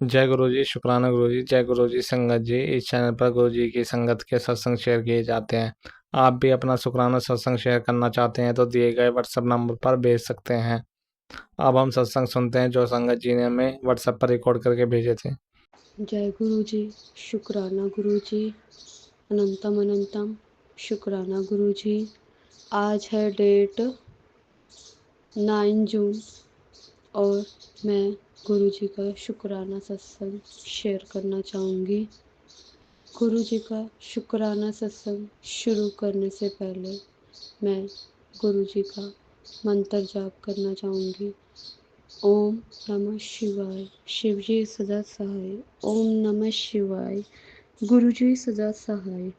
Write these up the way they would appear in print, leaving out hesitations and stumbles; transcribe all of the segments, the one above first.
जय गुरु जी, शुक्राना गुरु जी। जय गुरु जी संगत जी। इस चैनल पर गुरु जी की संगत के सत्संग शेयर किए जाते हैं। आप भी अपना शुक्राना सत्संग शेयर करना चाहते हैं तो दिए गए व्हाट्सएप नंबर पर भेज सकते हैं। अब हम सत्संग सुनते हैं जो संगत जी ने हमें व्हाट्सएप पर रिकॉर्ड करके भेजे थे। जय गुरु जी, शुक्राना गुरु जी, अनंतम अनंतम शुक्राना गुरु जी। आज है डेट 9 जून और मैं गुरु जी का शुक्राना सत्संग शेयर करना चाहूँगी। गुरु जी का शुक्राना सत्संग शुरू करने से पहले मैं गुरु जी का मंत्र जाप करना चाहूँगी। ओम नमः शिवाय, शिव जी सदा सहाय। ओम नमः शिवाय, गुरु जी सदा सहाय।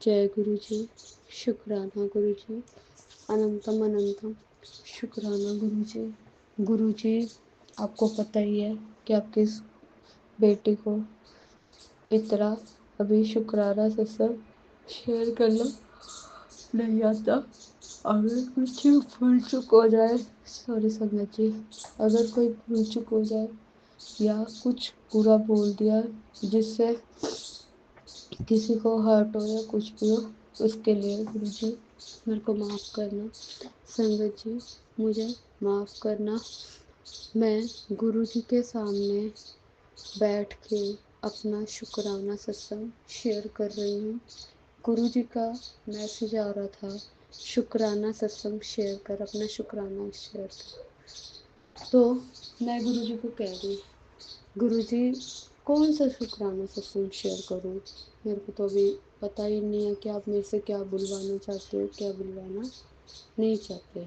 जय गुरु जी, शुक्राना गुरु जी, अनंतम अनंतम शुक्राना गुरु जी। गुरु जी, आपको पता ही है कि आपकी इस बेटी को इतना अभी शुक्राना से सब शेयर करना नहीं आता। अगर कुछ भूल चूक हो जाए, सॉरी संगत जी, अगर कोई भूल चूक हो जाए या कुछ बुरा बोल दिया जिससे किसी को हर्ट हो या कुछ भी हो, उसके लिए गुरु जी मेरे को माफ़ करना। संगत जी, मुझे माफ़ करना। मैं गुरु जी के सामने बैठ के अपना शुक्राना सत्संग शेयर कर रही हूँ। गुरु जी का मैसेज आ रहा था, शुक्राना सत्संग शेयर कर, अपना शुक्राना शेयर कर। तो मैं गुरु जी को कह रही, गुरु जी कौन सा शुक्राना सत्संग शेयर करूं? मेरे को तो अभी पता ही नहीं है कि आप मेरे से क्या बुलवाना चाहते हो, क्या बुलवाना नहीं चाहते।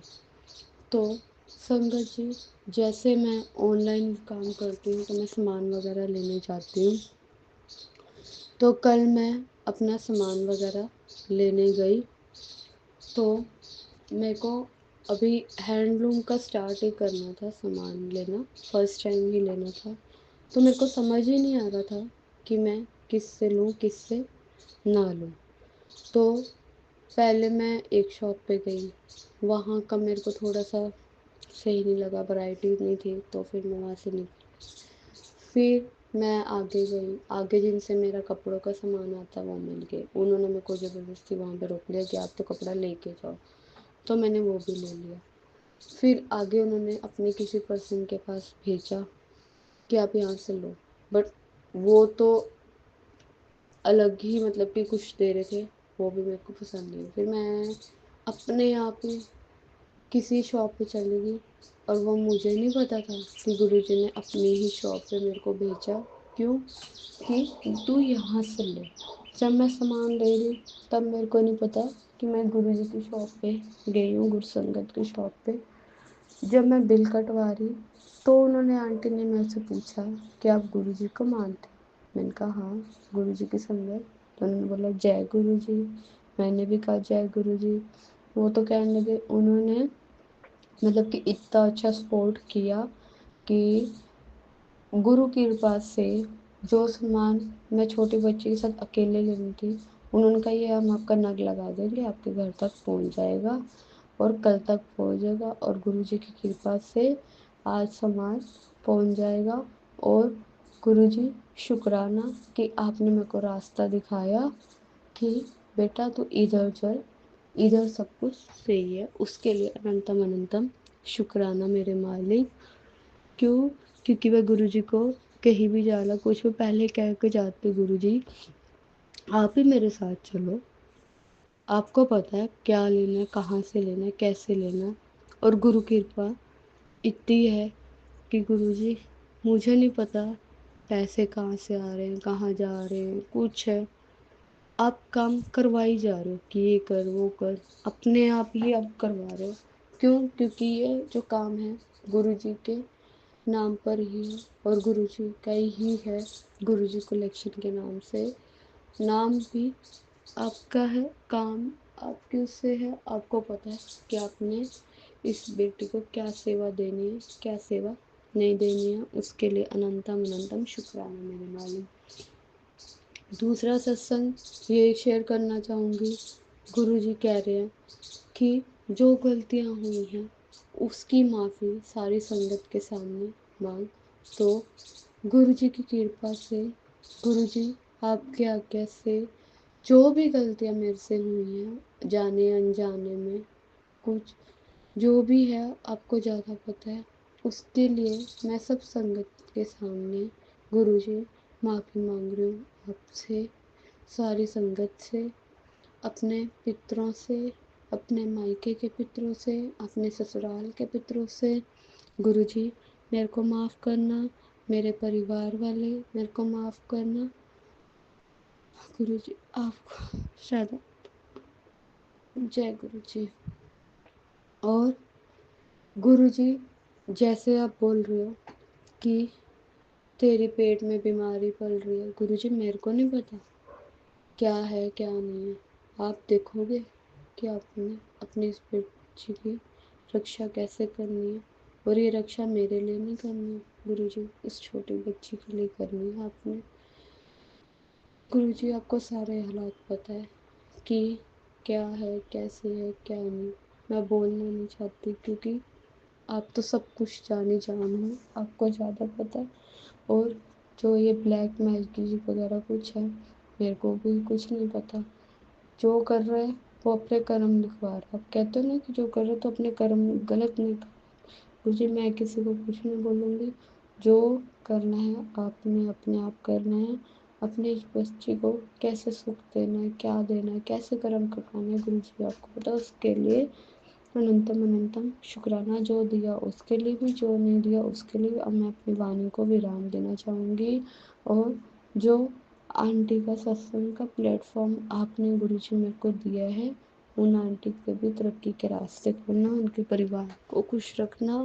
तो संगत जी, जैसे मैं ऑनलाइन काम करती हूँ तो मैं सामान वगैरह लेने जाती हूँ। तो कल मैं अपना सामान वगैरह लेने गई तो मेरे को अभी हैंडलूम का स्टार्ट ही करना था, सामान लेना फर्स्ट टाइम ही लेना था। तो मेरे को समझ ही नहीं आ रहा था कि मैं किससे लूँ, किससे ना लूँ। तो पहले मैं एक शॉप पे गई, वहाँ का मेरे को थोड़ा सा सही नहीं लगा, वैरायटी नहीं थी, तो फिर मैं वहाँ से निकली। फिर मैं आगे गई, आगे जिनसे मेरा कपड़ों का सामान आता वो मिल गए। उन्होंने मेरे को ज़बरदस्ती वहाँ पे रोक लिया कि आप तो कपड़ा लेके जाओ, तो मैंने वो भी ले लिया। फिर आगे उन्होंने अपने किसी पर्सन के पास भेजा कि आप यहाँ से लो, बट वो तो अलग ही मतलब कि कुछ दे रहे थे, वो भी मेरे को पसंद नहीं। फिर मैं अपने आप ही किसी शॉप पे चली गई और वो मुझे नहीं पता था कि गुरुजी ने अपनी ही शॉप पे मेरे को भेजा। क्यों? कि तू यहाँ से ले। जब मैं सामान ले रही तब मेरे को नहीं पता कि मैं गुरुजी की शॉप पे गई हूँ, गुरसंगत की शॉप पे। जब मैं बिल कटवा रही तो उन्होंने आंटी ने मेरे से पूछा कि आप गुरुजी को मानते? मैंने कहा हाँ, गुरुजी की संगत। तो उन्होंने बोला जय गुरुजी। मैंने भी कहा जय गुरुजी। वो तो कहने लगे, उन्होंने मतलब कि इतना अच्छा सपोर्ट किया कि गुरु की कृपा से जो सामान मैं छोटी बच्ची के साथ अकेले लेनी थी, उन्होंने कहा ये हम आपका नग लगा देंगे, आपके घर तक पहुंच जाएगा और कल तक पहुंच जाएगा। और गुरु जी की कृपा से आज सामान पहुंच जाएगा। और गुरु जी शुक्राना कि आपने मेरे को रास्ता दिखाया कि बेटा तू इधर चल, इधर सब कुछ सही है। उसके लिए अनंतम अनंतम शुक्राना मेरे मालिक। क्यों? क्योंकि मैं गुरु जी को कहीं भी जाना कुछ भी पहले कह के जाती, गुरु जी आप ही मेरे साथ चलो, आपको पता है क्या लेना है, कहाँ से लेना है, कैसे लेना है। और गुरु कृपा इतनी है कि गुरु जी मुझे नहीं पता पैसे कहाँ से आ रहे हैं, कहाँ जा रहे हैं, कुछ है, आप काम करवाई जा रहे हो कि ये कर वो कर, अपने आप ही आप करवा रहे हो। क्यों? क्योंकि ये जो काम है गुरु जी के नाम पर ही है और गुरु जी का ही है, गुरु जी कलेक्शन के नाम से। नाम भी आपका है, काम आपके उससे है। आपको पता है कि आपने इस बेटी को क्या सेवा देनी है, क्या सेवा नहीं देनी है। उसके लिए अनंतम अनंतम शुक्राना मेरे मालिक। दूसरा सत्संग ये शेयर करना चाहूँगी। गुरु जी कह रहे हैं कि जो गलतियाँ हुई हैं उसकी माफ़ी सारी संगत के सामने मांग। तो गुरु जी की कृपा से, गुरु जी आपके आज्ञा से जो भी गलतियाँ मेरे से हुई हैं, जाने अनजाने में, कुछ जो भी है आपको ज़्यादा पता है, उसके लिए मैं सब संगत के सामने गुरु जी माफ़ी मांग रही हूँ आपसे, सारी संगत से, अपने पितरों से, अपने मायके के पितरों से, अपने ससुराल के पितरों से। गुरु जी मेरे को माफ़ करना, मेरे परिवार वाले मेरे को माफ़ करना। गुरु जी आपको शायद, जय गुरु जी। और गुरु जी जैसे आप बोल रहे हो कि तेरी पेट में बीमारी पल रही है, गुरु जी मेरे को नहीं पता क्या है क्या नहीं है। आप देखोगे कि आपने अपनी इस बच्ची की रक्षा कैसे करनी है, और ये रक्षा मेरे लिए नहीं करनी है गुरु जी, इस छोटी बच्ची के लिए करनी है आपने। गुरु जी आपको सारे हालात पता है कि क्या है कैसे है क्या नहीं। मैं बोलना नहीं चाहती क्योंकि आप तो सब कुछ जानी जान हो, आपको ज़्यादा पता है। और जो ये ब्लैक मैजिक वगैरह कुछ है, मेरे को भी कुछ नहीं पता। जो कर रहे हैं वो अपने कर्म लिखवा रहा है। आप कहते हो ना कि जो कर रहे तो अपने कर्म गलत नहीं कर। मुझे, मैं किसी को कुछ नहीं बोलूँगी। जो करना है आपने अपने आप करना है। अपने इस बच्ची को कैसे सुख देना है, क्या देना है, कैसे कर्म करवाना है, गुरु जी आपको पता। उसके लिए अनंतम अनंतम शुक्राना, जो दिया उसके लिए भी, जो नहीं दिया उसके लिए भी। अब मैं अपनी वाणी को विराम देना चाहूँगी। और जो आंटी का सत्संग का प्लेटफॉर्म आपने गुरु जी मेरे को दिया है, उन आंटी को भी तरक्की के रास्ते खोलना, उनके परिवार को खुश रखना,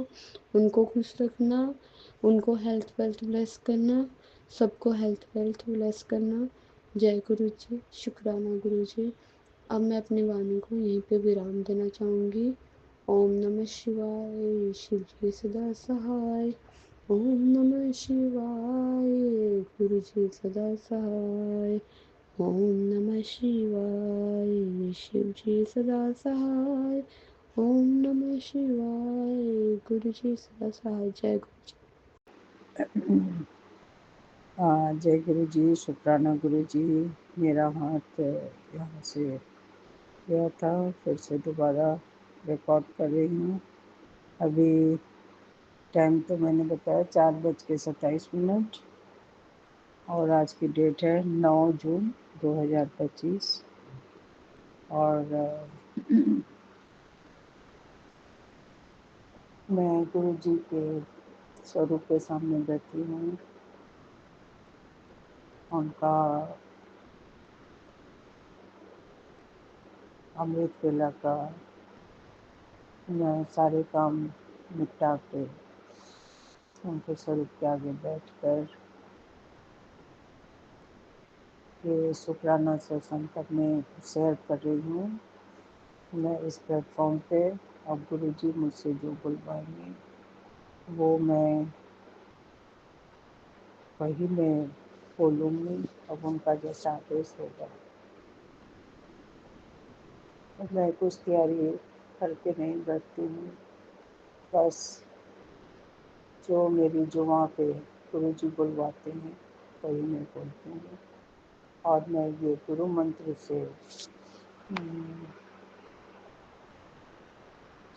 उनको खुश रखना, उनको हेल्थ वेल्थ ब्लेस करना, सबको हेल्थ वेल्थ ब्लेस करना। जय गुरु जी, शुक्राना गुरु जी। अब मैं अपनी वाणी को यहीं पे विराम देना चाहूँगी। ओम नमः शिवाय, शिव जी सदा सहाय। ओम नमः शिवाय, गुरु जी सदा सहाय। ओम नमः शिवाय, शिव जी सदा सहाय। ओम नमः शिवाय, गुरु जी सदा सहाय। जय गुरु जी। जय गुरु जी, शुक्राना गुरु जी। मेरा हाथ यहाँ से गया था, फिर से दोबारा रिकॉर्ड कर रही हूँ। अभी टाइम तो मैंने बताया 4:27 और आज की डेट है 9 जून 2025। और मैं गुरु जी के स्वरूप के सामने बैठी हूँ। उनका अमृत वेला का मैं सारे काम निपटा के उनके स्वरूप के आगे बैठकर ये शुक्राना सत्संग करने शेयर कर रही हूँ। मैं इस प्लेटफॉर्म पे अब गुरु जी मुझसे जो बुलवाएंगे वो मैं वही मैं बोलूँगी। अब उनका जैसा आदेश होगा। मैं कुछ तैयारी करके नहीं बैठती हूँ, बस जो मेरी जुबां पे गुरु जी बुलवाते हैं वही मैं बोलती हूँ। और मैं ये गुरु मंत्र से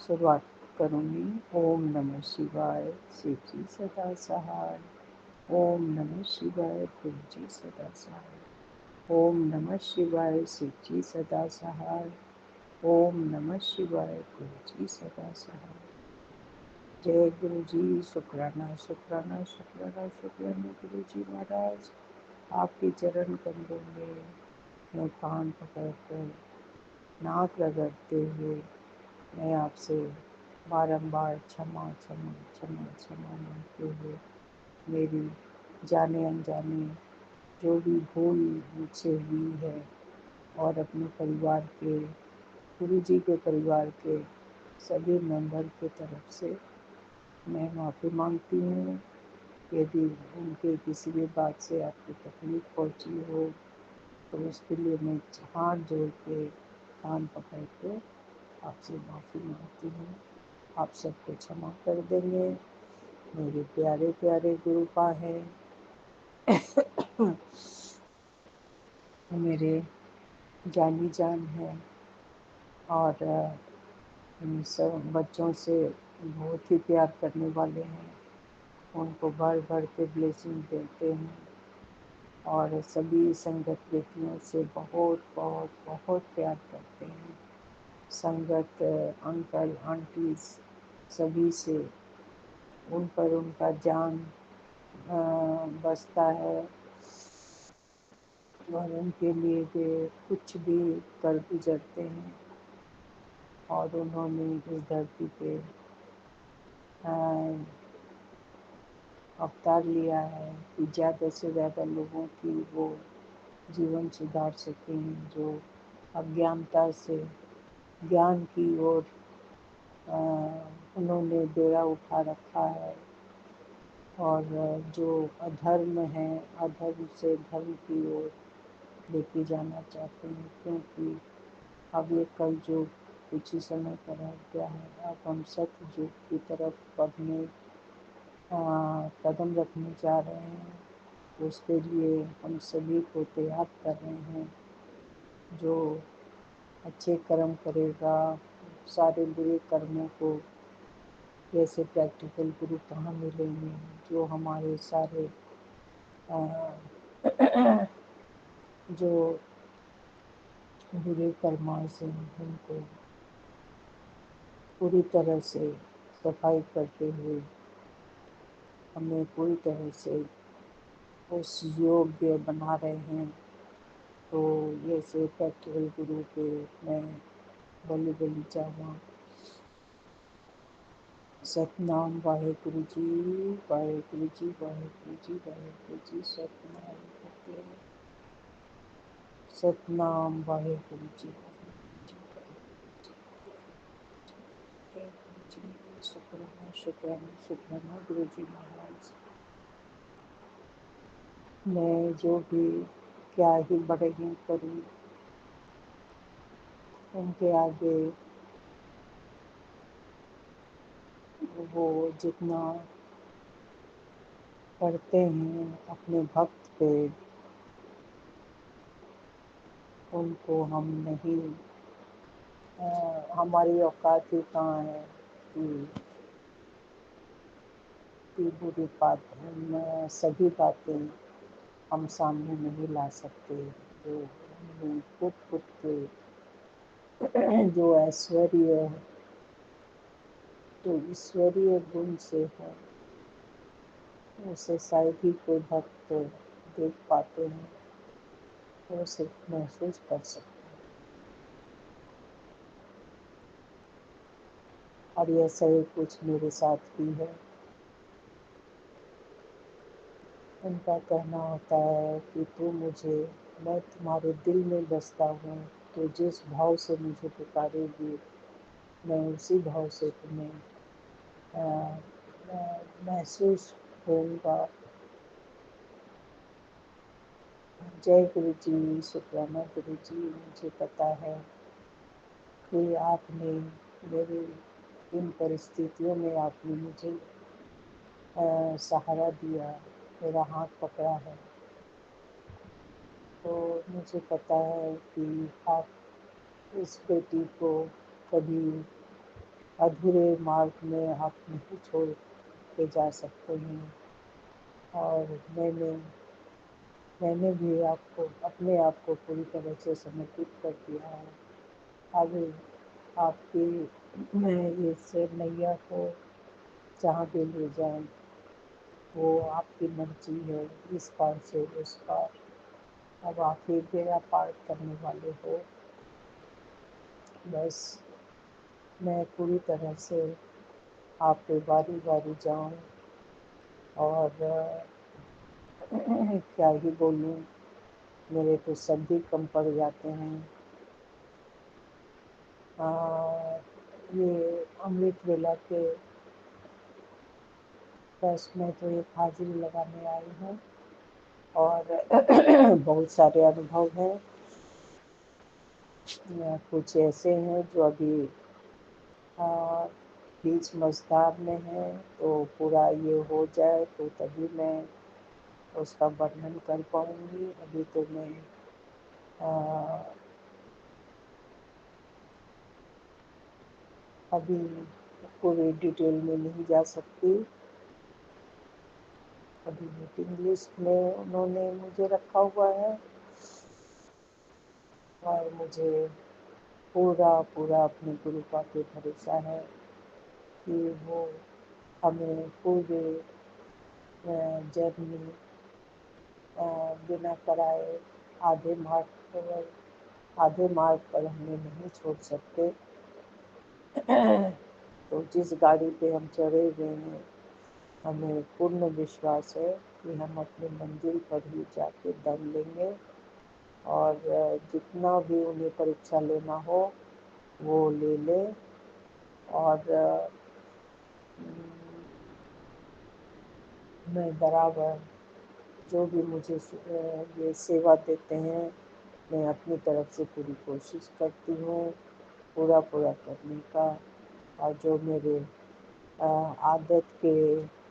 शुरुआत करूँगी। ओम नमः शिवाय, शिव जी सदा सहाय। ओम नमः शिवाय, गुरु जी सदा सहाय। ओम नमः शिवाय, शिव जी सदा सहाय। ओम नमः शिवाय, गुरु जी सदा सहाय। जय गुरु जी, शुक्राना शुक्राना शुक्राना शुक्राना गुरु जी महाराज। आपके चरण कमलों में मैं कान पकड़कर नाक रगड़ते हुए मैं आपसे बारंबार क्षमा क्षमा क्षमा क्षमा मांगते हुए मेरी जाने अनजाने जो भी भूल मुझसे हुई है और अपने परिवार के, गुरु जी के परिवार के सभी मेंबर की तरफ से मैं माफ़ी मांगती हूँ। यदि उनके किसी भी बात से आपको तकलीफ पहुँची हो तो उसके लिए मैं हाथ जोड़ के कान पकड़ के आपसे माफ़ी मांगती हूँ। आप सबको क्षमा कर देंगे। मेरे प्यारे प्यारे गुरुपा है, मेरे जानी जान है और इन सब बच्चों से बहुत ही प्यार करने वाले हैं। उनको भर भर के ब्लेसिंग देते हैं और सभी संगत बेटियों से बहुत बहुत बहुत प्यार करते हैं। संगत अंकल आंटीज सभी से उन पर उनका जान बसता है और उनके लिए वे कुछ भी कर गुजरते हैं। और उन्होंने इस धरती पे अवतार लिया है कि ज़्यादा से ज़्यादा लोगों की वो जीवन सुधार सकें, जो अज्ञानता से ज्ञान की ओर उन्होंने बेड़ा उठा रखा है और जो अधर्म है अधर्म से धर्म की ओर लेके जाना चाहते हैं, क्योंकि अब ये कल युग कुछ ही समय पर रह गया है। अब हम सत्य युग की तरफ बढ़ने कदम रखने जा रहे हैं, तो उसके लिए हम सभी को तैयार कर रहे हैं। जो अच्छे कर्म करेगा, सारे बुरे कर्मों को जैसे प्रैक्टिकल गुरु कहाँ मिलेंगे, जो हमारे सारे जो बुरे कर्माओं से उनको पूरी तरह से सफाई करते हुए हमें पूरी तरह से उस योग्य बना रहे हैं। तो जैसे प्रैक्टिकल गुरु के मैं बलि बलि जावा। सतनाम वाहेगुरु जी, वाहेगुरु जी, वाहेगुरु जी, वाहेगुरु जी। सतनाम वाहेगुरु, सतनाम वाहेगुरु जी, वाहेगुरु जी। शुक्राना शुक्राना शुक्राना गुरु जी महाराज। मैं जो भी क्या ही बड़े ही करूँ, उनके आगे वो जितना करते हैं अपने भक्त पे, उनको हम नहीं हमारी औकात ही कहाँ है कि बुरी बात सभी बातें हम सामने नहीं ला सकते। जो पुट के जो ऐश्वर्य जो ईश्वरीय गुण से है, उसे शायद ही कोई भक्त देख पाते हैं, वो सिर्फ महसूस कर सकते हैं। और ऐसा ही कुछ मेरे साथ भी है। उनका कहना होता है कि तू मुझे, मैं तुम्हारे दिल में बसता हूँ, तो जिस भाव से मुझे पुकारेगी मैं उसी भाव से तुम्हें महसूस होगा। जय गुरु जी, शुक्राना गुरु जी। मुझे पता है कि आपने मेरी इन परिस्थितियों में आपने मुझे सहारा दिया, मेरा हाथ पकड़ा है। तो मुझे पता है कि आप इस बेटी को कभी अधूरे मार्ग में आप नहीं छोड़ के जा सकते हैं। और मैंने भी आपको अपने आप को पूरी तरह से समर्पित कर दिया है। आगे आपकी मैं इस नैया को जहाँ भी ले जाऊँ, वो आपकी मर्जी है, इस पार से उस पार। अब आप ही बेड़ा पार करने वाले हो। बस मैं पूरी तरह से आप पे बारी बारी जाऊँ और क्या ही बोलूँ, मेरे तो शब्द ही कम पड़ जाते हैं। ये अमृत वेला के ट्रस्ट में तो एक हाजिरी लगाने आई हूँ और बहुत सारे अनुभव हैं। कुछ ऐसे हैं जो अभी बीच मझधार में है, तो पूरा ये हो जाए तो तभी मैं उसका वर्णन कर पाऊँगी। अभी तो मैं अभी पूरी डिटेल में नहीं जा सकती। अभी मीटिंग लिस्ट में उन्होंने मुझे रखा हुआ है और मुझे पूरा पूरा अपने गुरु का पे भरोसा है कि वो हमें पूरे जर्नी बिना कराए आधे मार्ग पर हमें नहीं छोड़ सकते। तो जिस गाड़ी पे हम चढ़े हुए हैं, हमें पूर्ण विश्वास है कि हम अपनी मंजिल पर ही जाके दम लेंगे और जितना भी उन्हें परीक्षा लेना हो वो ले ले। और मैं बराबर जो भी मुझे ये सेवा देते हैं, मैं अपनी तरफ से पूरी कोशिश करती हूँ पूरा करने का। और जो मेरे आदत के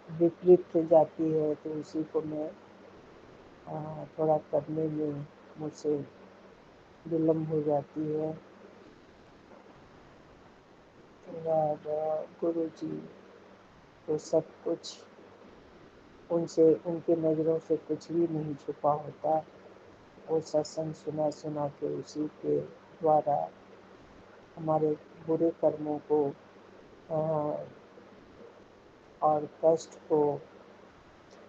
विपरीत जाती है तो उसी को मैं थोड़ा करने में मुझसे विलम्ब हो जाती है। और गुरु जी तो सब कुछ उनसे, उनकी नज़रों से कुछ भी नहीं छुपा होता। वो सत्संग सुना के उसी के द्वारा हमारे बुरे कर्मों को और कष्ट को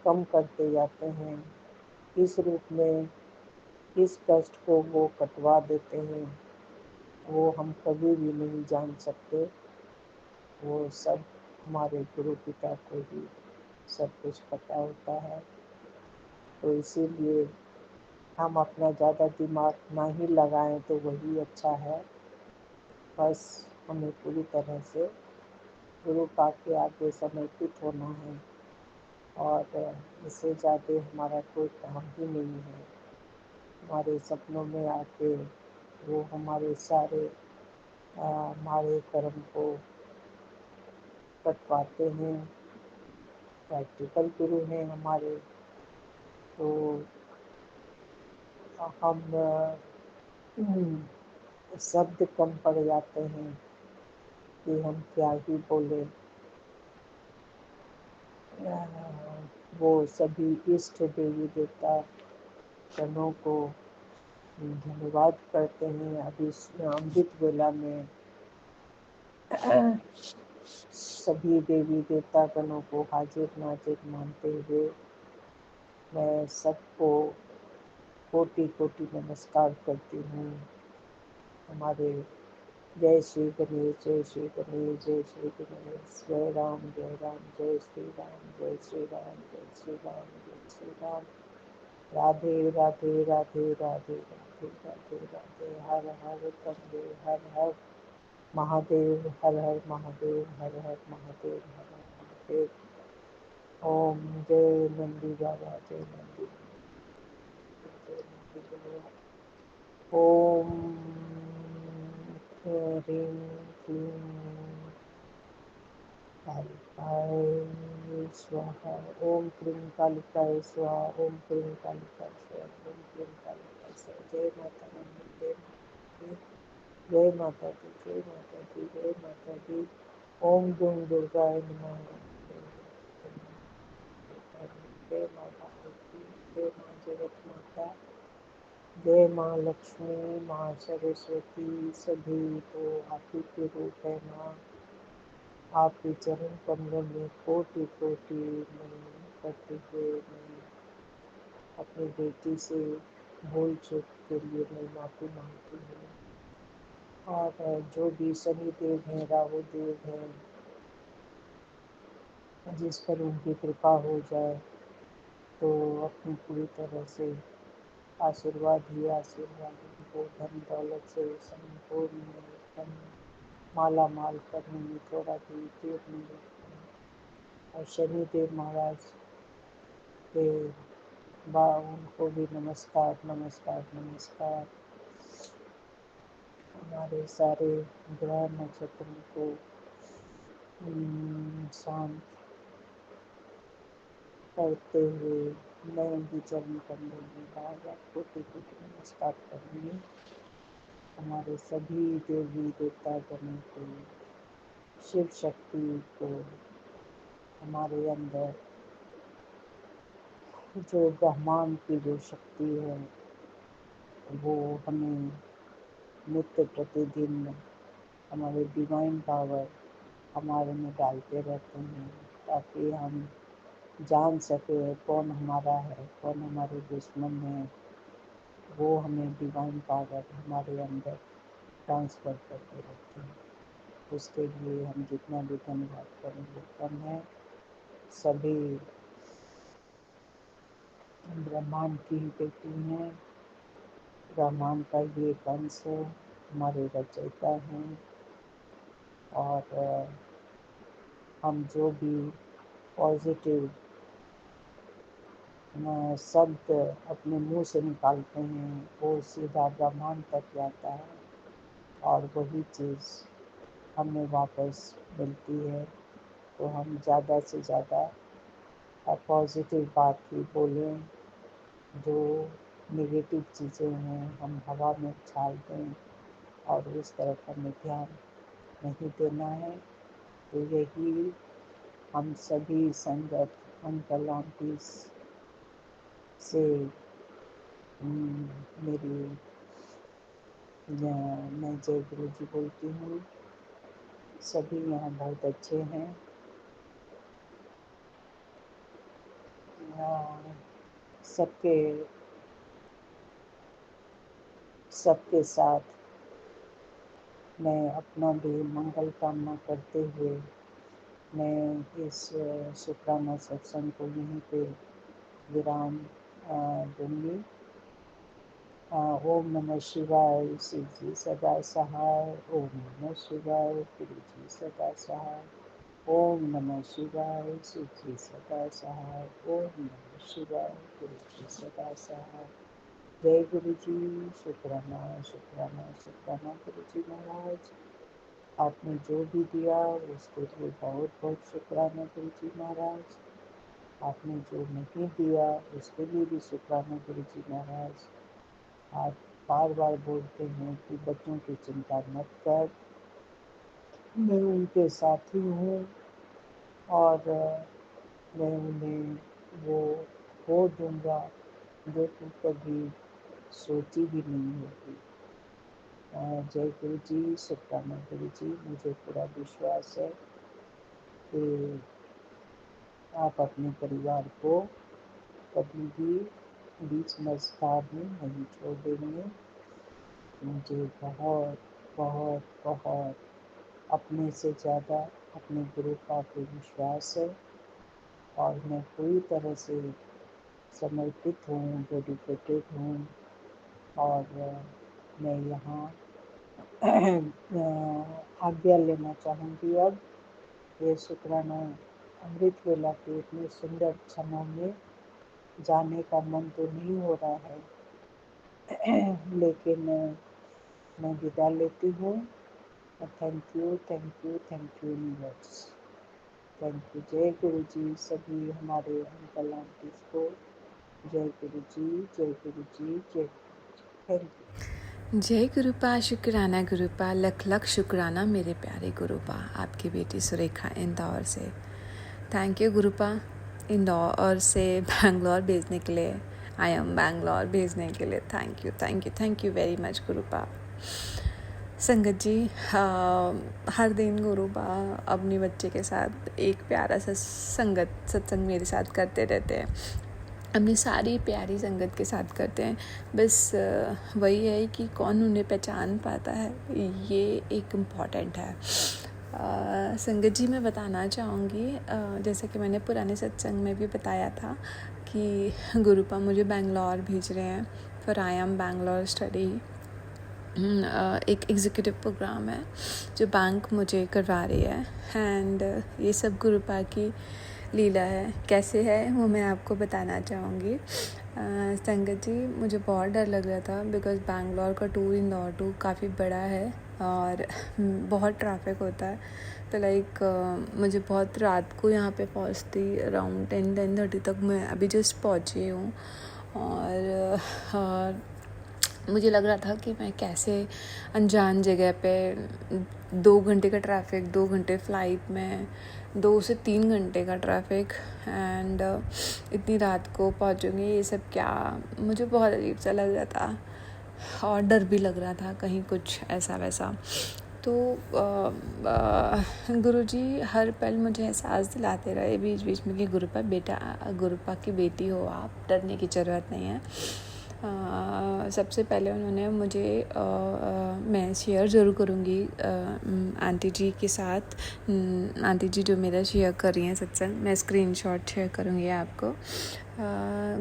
कम करते जाते हैं। इस रूप में इस कष्ट को वो कटवा देते हैं, वो हम कभी भी नहीं जान सकते। वो सब हमारे गुरु पिता को ही सब कुछ पता होता है। तो इसीलिए हम अपना ज़्यादा दिमाग ना ही लगाएं तो वही अच्छा है। बस हमें पूरी तरह से गुरु पाक के आगे समर्पित होना है और इससे ज़्यादा हमारा कोई काम ही नहीं है। हमारे सपनों में आके वो हमारे सारे हमारे कर्म को कटवाते हैं। प्रैक्टिकल गुरु हैं हमारे। तो हम शब्द कम पड़ जाते हैं कि हम क्या ही बोले। वो सभी इष्ट देवी देवता जनों को धन्यवाद करते हैं। अभी अमृत वेला में सभी देवी देवता गणों को हाजिर नाजिर मानते हुए मैं सबको कोटि कोटि नमस्कार करती हूँ। हमारे जय श्री गणेश, जय श्री गणेश, जय श्री गणेश, जय राम, जय राम, जय श्री राम, जय श्री राम, जय श्री राम, जय श्री राम। राधे राधे राधे राधे राधे राधे राधे। हर हर कंदे, हर हर महादेव, हर हर महादेव, हर हर महादेव, हर हर महादेव। ओम जय नंदी बाबा, जय नंदी, जय नंदी बाबा। ओम ह्रीं क्लीं कालिकाय स्वाहा। ओम क्लीं कालिकाय स्वाहा। ओम क्लीं कालिकाय स्वाहा। ओम क्लीं कालिकाय स्वाहा। जय माता दी, जय माता दी, जय माता दी, जय माता दी। ओम दुम दुर्गाय नमः। जय माँ भारती, जय माँ जगत माता, जय माँ लक्ष्मी, माँ सरस्वती। सभी तो आप ही के रूप है माँ। आपके चरण कमलों में कोटि कोटि नमन करते हुए मैं अपनी बेटी से भूल चूक के लिए मैं माफ़ी मांगती हूँ। और जो भी शनि देव हैं, राहु देव हैं, जिस पर उनकी कृपा हो जाए तो अपनी पूरी तरह से आशीर्वाद ही आशीर्वाद उनको धन दौलत से संपूर्ण एकदम माला माल करने में थोड़ा भी देर नहीं लगता है। और शनिदेव महाराज के उनको भी नमस्कार नमस्कार नमस्कार। हमारे सारे ग्रह नक्षत्रों को शांत करते हुए मैं उनकी चरण कमलों में बार बार कोटि कोटि नमस्कार करूँगी। हमारे सभी देवी देवता गणों को, शिव शक्ति को, हमारे अंदर जो ब्रह्मांड की जो शक्ति है वो हमें नित्य प्रतिदिन हमारे डिवाइन पावर हमारे में डालते रहते हैं, ताकि हम जान सके कौन हमारा है, कौन हमारे दुश्मन है। वो हमें डिवाइन पावर हमारे अंदर ट्रांसफ़र करते रहते हैं। उसके लिए हम जितना भी धन्यवाद करेंगे कम है। सभी ब्रह्मांड की ही बेटी हैं, ब्रह्मांड का ये एक अंश है, हमारे रचयिता हैं। और हम जो भी पॉजिटिव शब्द अपने मुंह से निकालते हैं वो सीधा ब्रह्मांड तक जाता है और वही चीज़ हमें वापस मिलती है। तो हम ज़्यादा से ज़्यादा पॉजिटिव बात ही बोलें। जो नेगेटिव चीज़ें हैं हम हवा में उछाल दें और उस तरफ हमें ध्यान नहीं देना है। तो यही हम सभी संगत अंकल आंटीज से मैं जय गुरु जी बोलती हूँ। सभी यहाँ बहुत अच्छे हैं। सबके साथ मैं अपना भी मंगल कामना करते हुए मैं इस शुक्राना सत्संग को यहीं पे विराम दूंगी। ओम नमः शिवाय, शिव जी सदा सहाय। ओम नमः शिवाय, गुरु जी सदा सहाय। ओम नमः शिवाय, शिव जी सदा सहाय। ओम नमः शिवाय, गुरु जी सदा सहाय। जय गुरु जी। शुक्राना शुक्राना शुक्राना गुरु जी महाराज। आपने जो भी दिया उसके लिए बहुत बहुत शुक्राना गुरु जी महाराज। आपने जो नहीं दिया उसके लिए भी शुक्राना गुरु जी महाराज। आप बार बार बोलते हैं कि बच्चों की चिंता मत कर, मैं उनके साथ ही हूँ और मैं उन्हें वो हो दूँगा जो तू कभी सोची भी नहीं होगी। जय गुरु जी, शुक्राना गुरु जी। मुझे पूरा विश्वास है कि आप अपने परिवार को कभी भी बीच मझधार में नहीं छोड़ देंगे। मुझे बहुत बहुत बहुत अपने से ज़्यादा अपने गुरु का पे विश्वास है और मैं पूरी तरह से समर्पित हूँ, डेडिकेटेड हूँ। और मैं यहाँ आज्ञा लेना चाहूँगी। अब ये शुक्राना अमृत वेला के इतने सुंदर क्षणों में जाने का मन तो नहीं हो रहा है, लेकिन मैं विदा लेती हूँ। Thank you thank you thank you universe. Thank you. जय गुरु जी। सभी हमारे अंकल आंटीज को जय गुरु जी, जय गुरु जी, जय थैंक यू। जय गुरुपा, शुक्राना गुरुपा, लख लख शुक्राना मेरे प्यारे गुरुपा। आपकी बेटी सुरेखा इंदौर से। थैंक यू गुरुपा, इंदौर से बैंगलोर भेजने के लिए, आई एम बैंगलोर भेजने के लिए। Thank you thank you thank you very much गुरुपा। संगत जी, हर दिन गुरुपा अपने बच्चे के साथ एक प्यारा सा सत्संग मेरे साथ करते रहते हैं, अपनी सारी प्यारी संगत के साथ करते हैं। बस वही है कि कौन उन्हें पहचान पाता है, ये एक इम्पॉर्टेंट है। संगत जी, मैं बताना चाहूँगी, जैसे कि मैंने पुराने सत्संग में भी बताया था कि गुरुपा मुझे बैंगलोर भेज रहे हैं for I am Bangalore study. एक एग्जीक्यूटिव प्रोग्राम है जो बैंक मुझे करवा रही है एंड ये सब गुरुपा की लीला है। कैसे है वो मैं आपको बताना चाहूँगी। संगत जी, मुझे बहुत डर लग रहा था बिकॉज़ बैंगलोर का टू इंदौर टू काफ़ी बड़ा है और बहुत ट्रैफिक होता है। पे लाइक मुझे बहुत रात को यहाँ पे पहुँचती अराउंड 10-10:30 तक मैं अभी जस्ट पहुँची हूँ। और मुझे लग रहा था कि मैं कैसे अनजान जगह पे 2 घंटे का ट्रैफिक, 2 घंटे फ़्लाइट में, 2 से 3 घंटे का ट्रैफिक एंड इतनी रात को पहुँचूँगी, ये सब क्या, मुझे बहुत अजीब सा लग रहा था और डर भी लग रहा था कहीं कुछ ऐसा वैसा। तो गुरुजी हर पल मुझे एहसास दिलाते रहे बीच बीच में कि गुरुपा की बेटी हो आप, डरने की ज़रूरत नहीं है। सबसे पहले उन्होंने मुझे मैं शेयर ज़रूर करूँगी आंटी जी के साथ, आंटी जी जो मेरा शेयर कर रही हैं सत्संग, मैं स्क्रीनशॉट शेयर करूँगी आपको।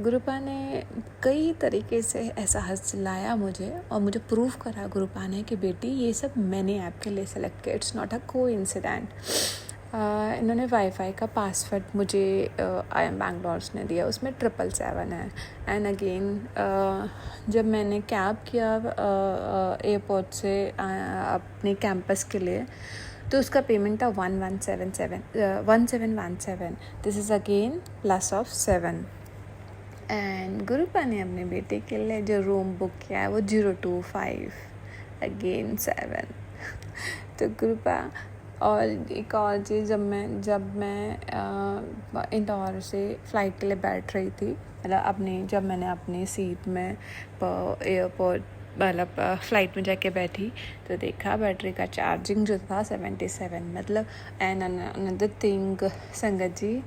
गुरुपा ने कई तरीके से एहसास दिलाया मुझे और मुझे प्रूव करा गुरुपा ने कि बेटी ये सब मैंने आपके लिए सेलेक्ट किया, इट्स नॉट अ कोइंसिडेंट। इन्होंने वाईफाई का पासवर्ड मुझे IIM बैंगलोर ने दिया, उसमें 777 है। एंड अगेन जब मैंने कैब किया एयरपोर्ट से अपने कैंपस के लिए, तो उसका पेमेंट था 1717। This is again +7। एंड गुरुपा ने अपने बेटे के लिए जो रूम बुक किया है वो 025 अगेन 7। तो गुरुपा, और एक और चीज़, जब मैं इंदौर से फ़्लाइट के लिए बैठ रही थी, मतलब जब मैंने अपनी सीट में एयरपोर्ट मतलब फ़्लाइट में जाके बैठी, तो देखा बैटरी का चार्जिंग जो था 77। मतलब एंड अनदर थिंग संगत जी,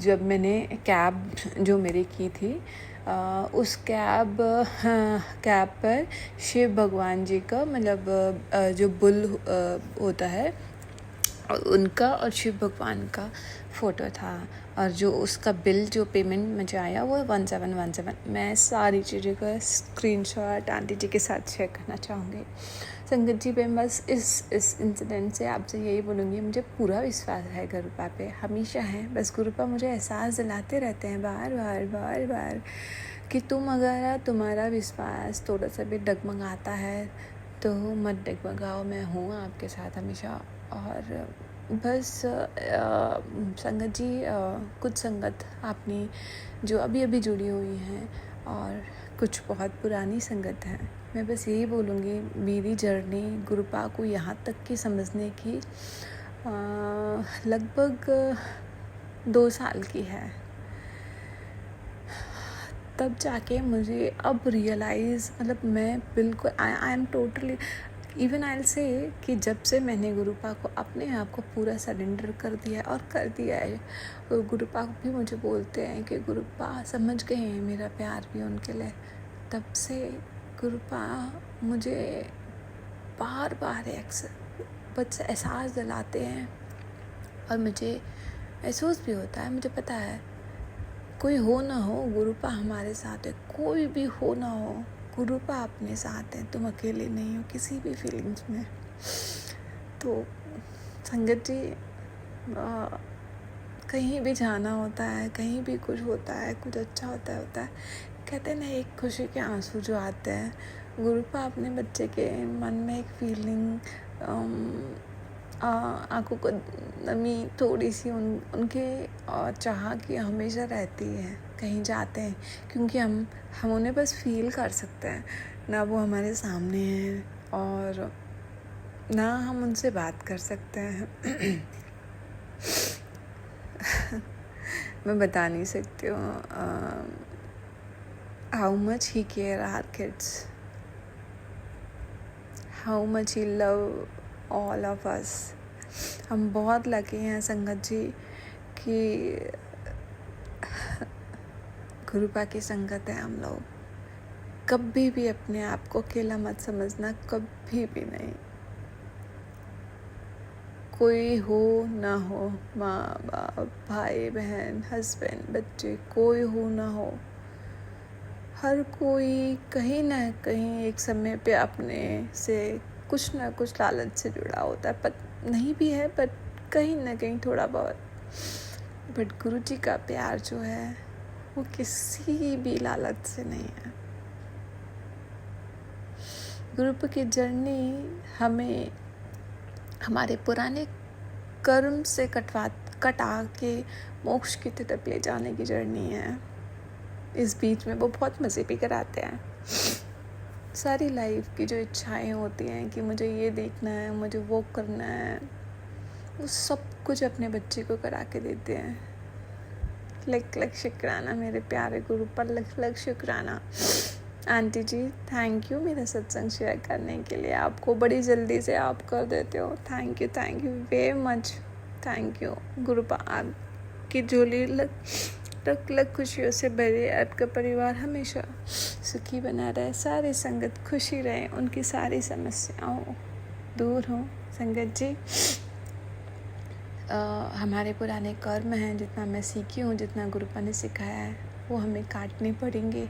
जब मैंने कैब जो मेरी की थी, उस कैब पर शिव भगवान जी का मतलब जो बुल होता है उनका और शिव भगवान का फ़ोटो था, और जो उसका बिल जो पेमेंट मुझे आया वो 1717। मैं सारी चीज़ों का स्क्रीनशॉट आंटी जी के साथ शेयर करना चाहूँगी। संगत जी पे बस इस इंसिडेंट से आपसे यही बोलूँगी, मुझे पूरा विश्वास है गुरुपा पे, हमेशा है। बस गुरुपा मुझे एहसास दिलाते रहते हैं बार बार कि तुम्हारा विश्वास थोड़ा सा भी डगमगाता है तो मत डगमगाओ, मैं हूँ आपके साथ हमेशा। और बस संगत जी, कुछ संगत आपने जो अभी जुड़ी हुई हैं और कुछ बहुत पुरानी संगत है। मैं बस यही बोलूँगी, मेरी जर्नी गुरुपा को यहाँ तक की समझने की लगभग 2 साल की है। तब जाके मुझे अब रियलाइज़, मतलब मैं बिल्कुल I am totally, even I will say कि जब से मैंने गुरुपा को अपने आप को पूरा सरेंडर कर दिया है, और गुरुपा भी मुझे बोलते हैं कि गुरुपा समझ गए हैं मेरा प्यार भी उनके लिए, तब से गुरुपा मुझे बार बस एहसास दिलाते हैं। और मुझे महसूस भी होता है, मुझे पता है कोई हो ना हो गुरुपा हमारे साथ है, कोई भी हो ना हो गुरुपा अपने साथ है, तुम अकेले नहीं हो किसी भी फीलिंग्स में। तो संगत जी, कहीं भी जाना होता है, कहीं भी कुछ होता है, कुछ अच्छा होता है, कहते हैं ना एक खुशी के आंसू जो आते हैं, गुरुपा अपने बच्चे के मन में एक फीलिंग, आँखों को नमी थोड़ी सी उनके चाह की हमेशा रहती है कहीं जाते हैं, क्योंकि हम उन्हें बस फील कर सकते हैं, ना वो हमारे सामने हैं और ना हम उनसे बात कर सकते हैं। मैं बता नहीं सकती हूँ how much he care our kids, how much he love all of us. हम बहुत लकी हैं संगत जी कि गुरुपा की संगत है हम लोग। कभी भी अपने आप को अकेला मत समझना, कभी भी नहीं। कोई हो ना हो, माँ बाप, भाई बहन, हस्बैंड, बच्चे, कोई हो ना हो, हर कोई कहीं ना कहीं एक समय पे अपने से कुछ ना कुछ लालच से जुड़ा होता है, पर नहीं भी है, पर कहीं ना कहीं थोड़ा बहुत। बट गुरु जी का प्यार जो है वो किसी भी लालच से नहीं है। गुरुपा की जर्नी हमें हमारे पुराने कर्म से कटा के मोक्ष की तरफ ले जाने की जर्नी है। इस बीच में वो बहुत मज़े भी कराते हैं। सारी लाइफ की जो इच्छाएं होती हैं कि मुझे ये देखना है, मुझे वो करना है, वो सब कुछ अपने बच्चे को करा के देते हैं। लख लख शुक्राना मेरे प्यारे गुरु पर, लख लख शुक्राना। आंटी जी थैंक यू मेरा सत्संग शेयर करने के लिए। आपको बड़ी जल्दी से आप कर देते हो। Thank you very much. Thank you गुरुपा। आपकी झोली लख लख खुशियों से भरे, आपका परिवार हमेशा सुखी बना रहे, सारी संगत खुशी रहे, उनकी सारी समस्याओं दूर हो। संगत जी हमारे पुराने कर्म हैं, जितना मैं सीखी हूँ, जितना गुरुपा ने सिखाया है, वो हमें काटने पड़ेंगे।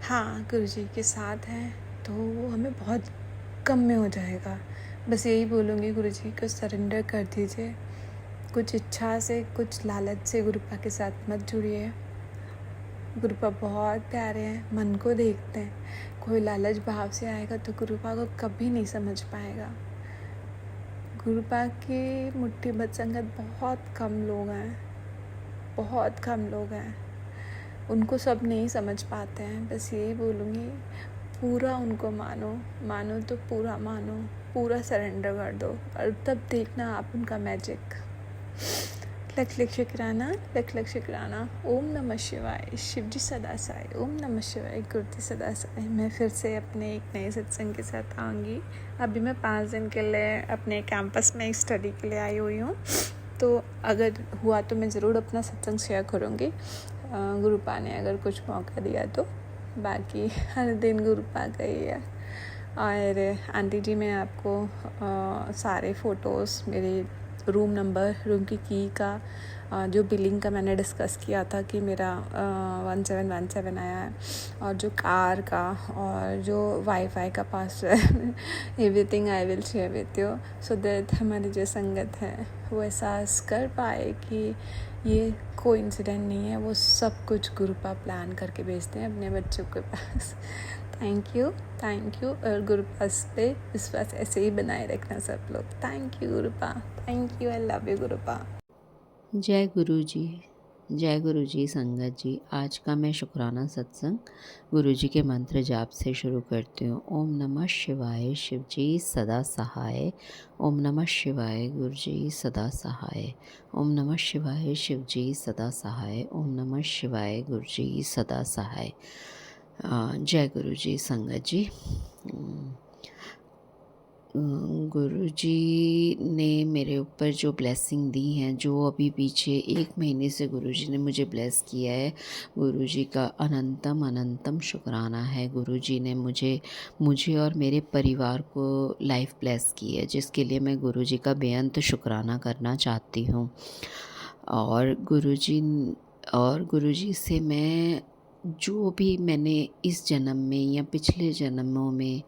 हाँ गुरुजी के साथ हैं तो वो हमें बहुत कम में हो जाएगा। बस यही बोलूँगी, गुरुजी को सरेंडर कर दीजिए। कुछ इच्छा से, कुछ लालच से गुरुपा के साथ मत जुड़िए। गुरुपा बहुत प्यारे हैं, मन को देखते हैं। कोई लालच भाव से आएगा तो गुरुपा को कभी नहीं समझ पाएगा। गुरुपा की मुट्ठी भर संगत बहुत कम लोग हैं, बहुत कम लोग हैं। उनको सब नहीं समझ पाते हैं। बस यही बोलूँगी, पूरा उनको मानो तो पूरा मानो, पूरा सरेंडर कर दो और तब देखना आप उनका मैजिक। लख लख शुक्राना, लख लख शुक्राना। ओम नमः शिवाय। शिव जी सदा साई। ओम नमः शिवाय। गुरुजी सदा साई। मैं फिर से अपने एक नए सत्संग के साथ आऊँगी। अभी मैं 5 दिन के लिए अपने कैंपस में स्टडी के लिए आई हुई हूँ, तो अगर हुआ तो मैं ज़रूर अपना सत्संग शेयर करूँगी, गुरुपा ने अगर कुछ मौका दिया तो। बाकी हर दिन गुरुपा का ही है। और आंटी जी मैं आपको सारे फ़ोटोज़, मेरे रूम नंबर, रूम की की का, जो बिलिंग का मैंने डिस्कस किया था कि मेरा 1717 आया है, और जो कार का और जो वाईफाई का password, everything I will share with you, so that हमारी जो संगत है वो एहसास कर पाए कि ये कोई इंसिडेंट नहीं है, वो सब कुछ गुरुपा प्लान करके भेजते हैं अपने बच्चों के पास। थैंक यू और गुरुपास पे विश्वास ऐसे ही बनाए रखना सब लोग। थैंक यू गुरुपा, thank you, I love you गुरुपा। जय गुरु जी संगत जी। आज का मैं शुक्राना सत्संग गुरु जी के मंत्र जाप से शुरू करती हूँ। ओम नमः शिवाय, शिव जी सदा सहाय। ओम नमः शिवाय, गुरु जी सदा सहाय। ओम नमः शिवाय, शिव जी सदा सहाय। ओम नमः शिवाय, गुरु जी सदा सहाय। जय गुरु जी संगत जी। गुरु जी ने मेरे ऊपर जो ब्लेसिंग दी हैं, जो अभी पीछे 1 महीने से गुरु जी ने मुझे ब्लेस किया है, गुरु जी का अनंतम शुक्राना है। गुरु जी ने मुझे और मेरे परिवार को लाइफ ब्लेस की है, जिसके लिए मैं गुरु जी का बेअंत शुक्राना करना चाहती हूँ। और गुरु जी से मैं जो भी मैंने इस जन्म में या पिछले जन्मों में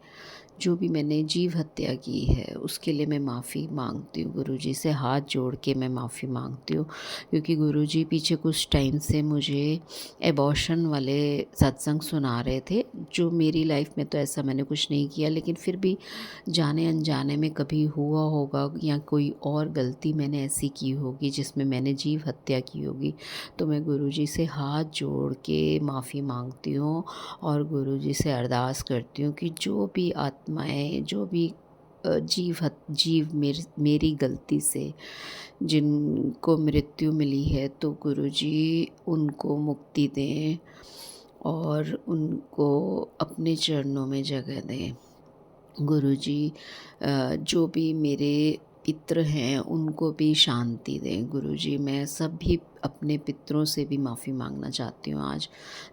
जो भी मैंने जीव हत्या की है, उसके लिए मैं माफ़ी मांगती हूँ। गुरुजी से हाथ जोड़ के मैं माफ़ी मांगती हूँ, क्योंकि गुरुजी पीछे कुछ टाइम से मुझे एबॉर्शन वाले सत्संग सुना रहे थे, जो मेरी लाइफ में तो ऐसा मैंने कुछ नहीं किया, लेकिन फिर भी जाने अनजाने में कभी हुआ होगा या कोई और गलती मैंने ऐसी की होगी जिसमें मैंने जीव हत्या की होगी, तो मैं गुरुजी से हाथ जोड़ के माफ़ी मांगती हूँ और गुरुजी से अरदास करती हूँ कि जो भी आत्माएं, जो भी जीव मेरी गलती से जिनको मृत्यु मिली है, तो गुरुजी उनको मुक्ति दें और उनको अपने चरणों में जगह दें। गुरुजी जो भी मेरे पितृ हैं उनको भी शांति दें। गुरुजी मैं सभी अपने पितरों से भी माफ़ी मांगना चाहती हूँ। आज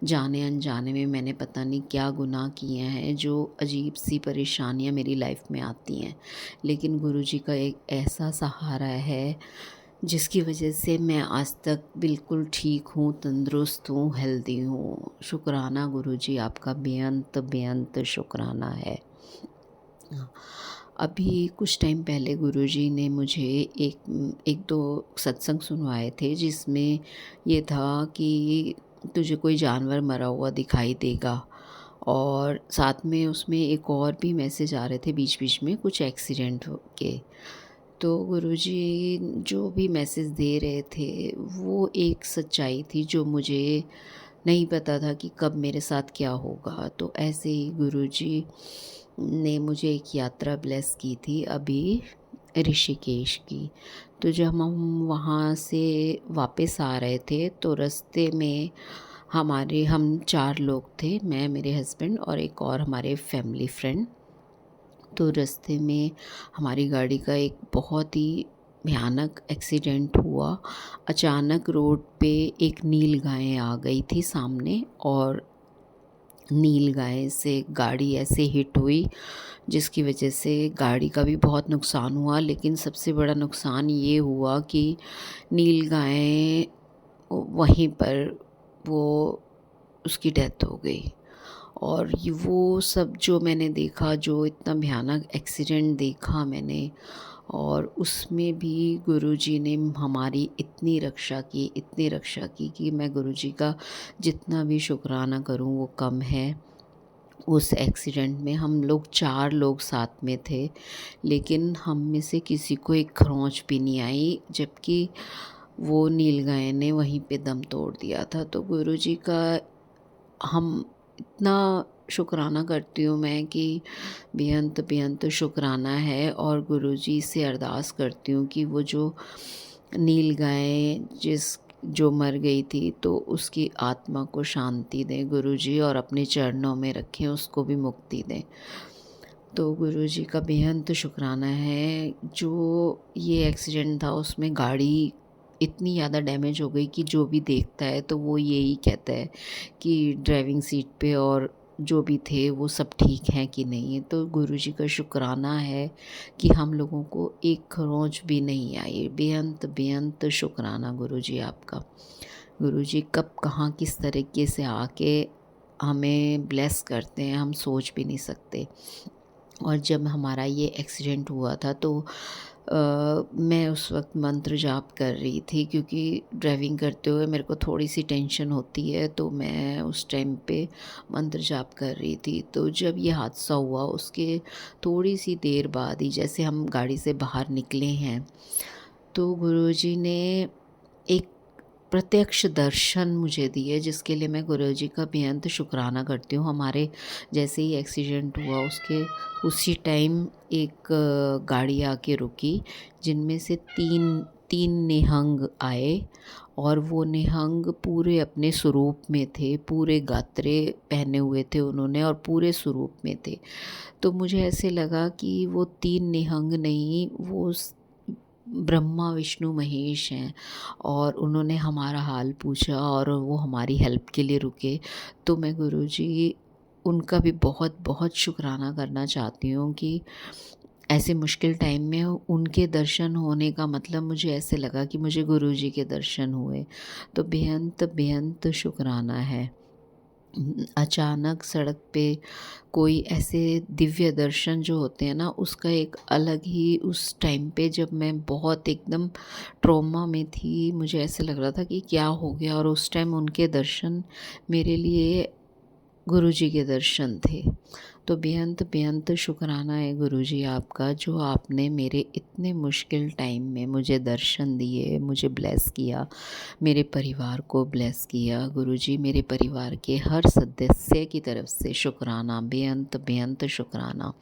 जाने अनजाने में मैंने पता नहीं क्या गुनाह किए हैं, जो अजीब सी परेशानियाँ मेरी लाइफ में आती हैं, लेकिन गुरुजी का एक ऐसा सहारा है जिसकी वजह से मैं आज तक बिल्कुल ठीक हूँ, तंदुरुस्त हूँ, हेल्दी हूँ। शुक्राना गुरुजी, आपका बेअंत शुक्राना है। अभी कुछ टाइम पहले गुरुजी ने मुझे एक दो सत्संग सुनवाए थे, जिसमें ये था कि तुझे कोई जानवर मरा हुआ दिखाई देगा, और साथ में उसमें एक और भी मैसेज आ रहे थे बीच बीच में कुछ एक्सीडेंट के। तो गुरुजी जो भी मैसेज दे रहे थे वो एक सच्चाई थी जो मुझे नहीं पता था कि कब मेरे साथ क्या होगा। तो ऐसे ही गुरुजी ने मुझे एक यात्रा ब्लेस की थी अभी ऋषिकेश की। तो जब हम वहाँ से वापस आ रहे थे तो रास्ते में हम 4 लोग थे, मैं, मेरे हस्बैंड और एक और हमारे फैमिली फ्रेंड। तो रास्ते में हमारी गाड़ी का एक बहुत ही भयानक एक्सीडेंट हुआ। अचानक रोड पे एक नीलगाय आ गई थी सामने और नीलगाय से गाड़ी ऐसे हिट हुई जिसकी वजह से गाड़ी का भी बहुत नुकसान हुआ। लेकिन सबसे बड़ा नुकसान ये हुआ कि नीलगाय वहीं पर वो उसकी डेथ हो गई। और ये वो सब जो मैंने देखा, जो इतना भयानक एक्सीडेंट देखा मैंने, और उसमें भी गुरुजी ने हमारी इतनी रक्षा की, इतनी रक्षा की कि मैं गुरुजी का जितना भी शुक्राना करूं वो कम है। उस एक्सीडेंट में हम लोग 4 लोग साथ में थे, लेकिन हम में से किसी को एक खरोंच भी नहीं आई, जबकि वो नीलगाय ने वहीं पे दम तोड़ दिया था। तो गुरुजी का हम इतना शुक्राना करती हूँ मैं कि बेअंत बेअंत शुक्राना है। और गुरुजी से अरदास करती हूँ कि वो जो नीलगाय जो मर गई थी तो उसकी आत्मा को शांति दें गुरुजी, और अपने चरणों में रखें, उसको भी मुक्ति दें। तो गुरुजी का बेअंत शुक्राना है। जो ये एक्सीडेंट था उसमें गाड़ी इतनी ज़्यादा डैमेज हो गई कि जो भी देखता है तो वो यही कहता है कि ड्राइविंग सीट पे और जो भी थे वो सब ठीक हैं कि नहीं। तो गुरुजी का शुक्राना है कि हम लोगों को एक खरोंच भी नहीं आई। बेअंत बेअंत शुक्राना गुरुजी आपका। गुरुजी कब कहाँ किस तरीके से आके हमें ब्लेस करते हैं हम सोच भी नहीं सकते। और जब हमारा ये एक्सीडेंट हुआ था तो मैं उस वक्त मंत्र जाप कर रही थी, क्योंकि ड्राइविंग करते हुए मेरे को थोड़ी सी टेंशन होती है, तो मैं उस टाइम पे मंत्र जाप कर रही थी। तो जब ये हादसा हुआ उसके थोड़ी सी देर बाद ही जैसे हम गाड़ी से बाहर निकले हैं तो गुरुजी ने एक प्रत्यक्ष दर्शन मुझे दिए, जिसके लिए मैं गुरुजी का बेअंत शुक्राना करती हूँ। हमारे जैसे ही एक्सीडेंट हुआ उसके उसी टाइम एक गाड़ी आके रुकी, जिनमें से तीन निहंग आए, और वो निहंग पूरे अपने स्वरूप में थे, पूरे गात्रे पहने हुए थे उन्होंने और पूरे स्वरूप में थे। तो मुझे ऐसे लगा कि वो 3 निहंग नहीं, वो ब्रह्मा विष्णु महेश हैं, और उन्होंने हमारा हाल पूछा और वो हमारी हेल्प के लिए रुके। तो मैं गुरुजी उनका भी बहुत बहुत शुक्राना करना चाहती हूँ कि ऐसे मुश्किल टाइम में उनके दर्शन होने का मतलब मुझे ऐसे लगा कि मुझे गुरुजी के दर्शन हुए। तो बेअंत बेअंत शुक्राना है। अचानक सड़क पे कोई ऐसे दिव्य दर्शन जो होते हैं ना, उसका एक अलग ही, उस टाइम पे जब मैं बहुत एकदम ट्रॉमा में थी, मुझे ऐसे लग रहा था कि क्या हो गया, और उस टाइम उनके दर्शन मेरे लिए गुरुजी के दर्शन थे। तो बेअंत बेअंत शुक्राना है गुरुजी आपका, जो आपने मेरे इतने मुश्किल टाइम में मुझे दर्शन दिए, मुझे ब्लेस किया, मेरे परिवार को ब्लेस किया। गुरुजी मेरे परिवार के हर सदस्य की तरफ से शुक्राना, बेअंत बेअंत शुक्राना।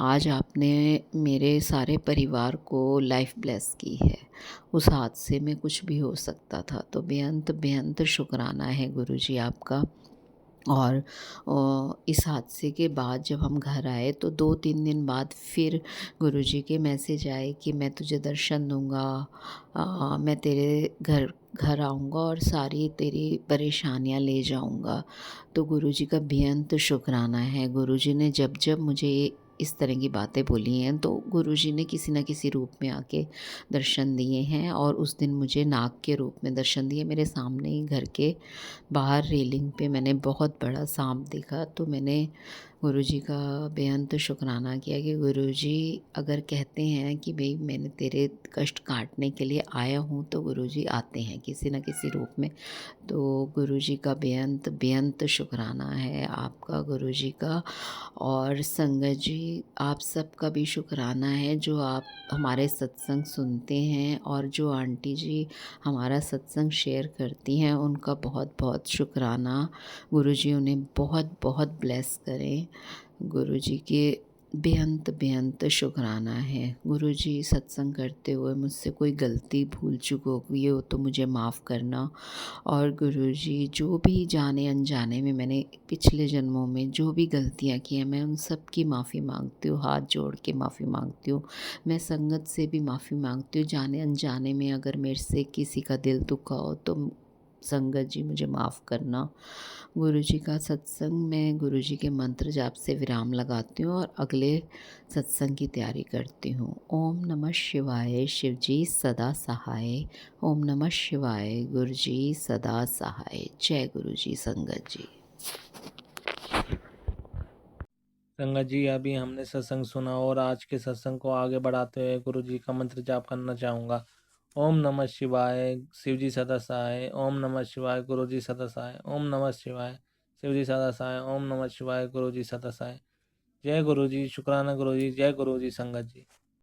आज आपने मेरे सारे परिवार को लाइफ ब्लेस की है। उस हादसे में कुछ भी हो सकता था, तो बेअंत बेअंत शुक्राना है गुरुजी आपका। और इस हादसे के बाद जब हम घर आए तो 2-3 दिन बाद फिर गुरुजी के मैसेज आए कि मैं तुझे दर्शन दूंगा, मैं तेरे घर आऊँगा और सारी तेरी परेशानियां ले जाऊँगा। तो गुरुजी का बेअंत शुक्राना है। गुरुजी ने जब जब मुझे इस तरह की बातें बोली हैं तो गुरुजी ने किसी न किसी रूप में आके दर्शन दिए हैं। और उस दिन मुझे नाग के रूप में दर्शन दिए। मेरे सामने ही घर के बाहर रेलिंग पे मैंने बहुत बड़ा सांप देखा, तो मैंने गुरुजी का बेअंत शुक्राना किया कि गुरुजी अगर कहते हैं कि भाई मैंने तेरे कष्ट काटने के लिए आया हूँ, तो गुरुजी आते हैं किसी न किसी रूप में। तो गुरुजी का बेअंत बेअंत शुक्राना है आपका गुरुजी का। और संगत जी, आप सबका भी शुक्राना है जो आप हमारे सत्संग सुनते हैं, और जो आंटी जी हमारा सत्संग शेयर करती हैं उनका बहुत बहुत शुक्राना। गुरुजी उन्हें बहुत बहुत ब्लेस करें। गुरुजी के बेअंत बेअंत शुक्राना है। गुरुजी, सत्संग करते हुए मुझसे कोई गलती भूल चूक हो गई हो तो मुझे माफ़ करना। और गुरुजी, जो भी जाने अनजाने में मैंने पिछले जन्मों में जो भी गलतियाँ की हैं, मैं उन सब की माफ़ी मांगती हूँ, हाथ जोड़ के माफ़ी मांगती हूँ। मैं संगत से भी माफ़ी मांगती हूँ, जाने अनजाने में अगर मेरे से किसी का दिल दुखा हो तो संगत जी मुझे माफ़ करना। गुरुजी का सत्संग, मैं गुरुजी के मंत्र जाप से विराम लगाती हूँ और अगले सत्संग की तैयारी करती हूँ। ओम नमः शिवाय, शिवजी सदा सहाय। ओम नमः शिवाय, गुरुजी सदा सहाय। जय गुरुजी संगत जी। संगत जी, अभी हमने सत्संग सुना और आज के सत्संग को आगे बढ़ाते हुए गुरु जी का मंत्र जाप करना चाहूँगा। ओम नमः शिवाय, शिवजी सदा सहाय। ओम नमः शिवाय, गुरु जी सदा सहाय। ओम नमः शिवाय, शिवजी सदा सहाय। ओम नमः शिवाय, गुरु जी सदा सहाय। जय गुरु जी, शुक्राना गुरु जी, जय गुरु जी संगत जी।